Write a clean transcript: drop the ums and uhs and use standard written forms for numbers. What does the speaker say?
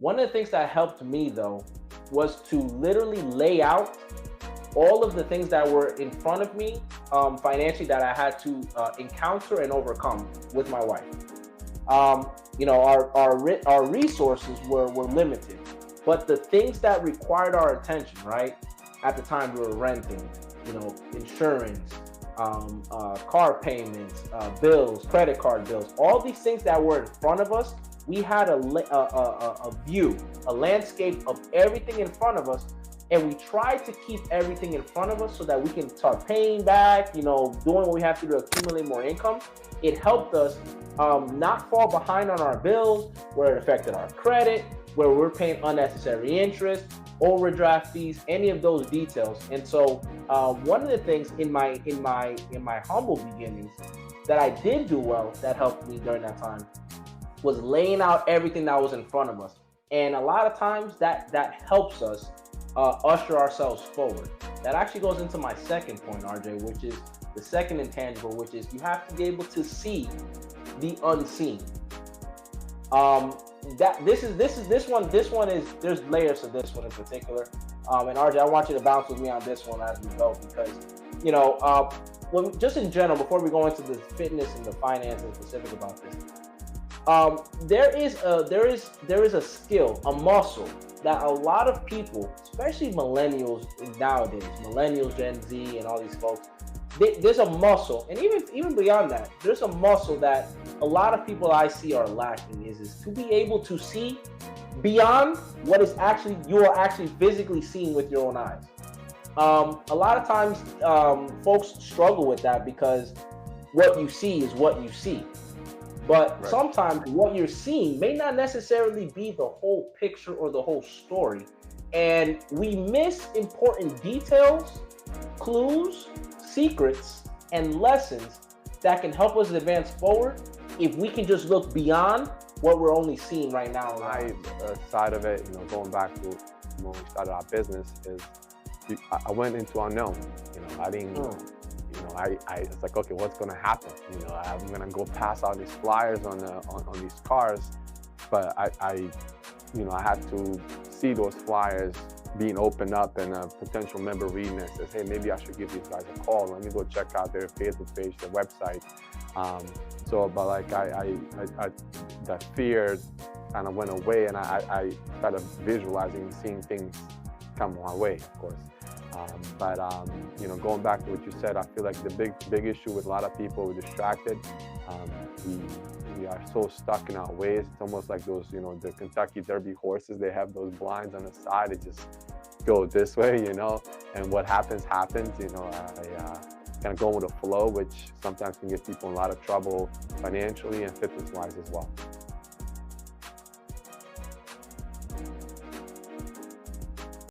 One of the things that helped me though was to literally lay out all of the things that were in front of me financially that I had to encounter and overcome with my wife. Our resources were limited, but the things that required our attention, right? At the time we were renting, insurance, car payments, bills, credit card bills, all these things that were in front of us. We had a view, a landscape of everything in front of us, and we tried to keep everything in front of us so that we can start paying back, doing what we have to do to accumulate more income. It helped us not fall behind on our bills, where it affected our credit, where we're paying unnecessary interest, overdraft fees, any of those details. And so one of the things in my humble beginnings that I did do well that helped me during that time was laying out everything that was in front of us. And a lot of times that helps us usher ourselves forward. That actually goes into my second point, RJ, which is the second intangible, which is you have to be able to see the unseen. This one is, there's layers to this one in particular. And RJ, I want you to bounce with me on this one as we go, because just in general, before we go into the fitness and the finance and specific about this, there is a skill, a muscle that a lot of people, especially millennials nowadays, Gen Z, and all these folks, there's a muscle, and even beyond that, there's a muscle that a lot of people I see are lacking, is to be able to see beyond what is actually you are actually physically seeing with your own eyes. A lot of times, folks struggle with that because what you see is what you see. But right. Sometimes what you're seeing may not necessarily be the whole picture or the whole story. And we miss important details, clues, secrets, and lessons that can help us advance forward if we can just look beyond what we're only seeing right now. My side of it, going back to when we started our business, is I went into unknown. I didn't. It's like, okay, what's gonna happen? I'm gonna go pass out these flyers on these cars, but I had to see those flyers being opened up, and a potential member reading it says, hey, maybe I should give these guys a call. Let me go check out their Facebook page, their website. That fear kind of went away, and I started visualizing and seeing things come my way, of course. Going back to what you said, I feel like the big issue with a lot of people, we're distracted. We are so stuck in our ways. It's almost like those, the Kentucky Derby horses. They have those blinds on the side. It just go this way, and what happens. I kind of go with the flow, which sometimes can get people in a lot of trouble financially and fitness-wise as well.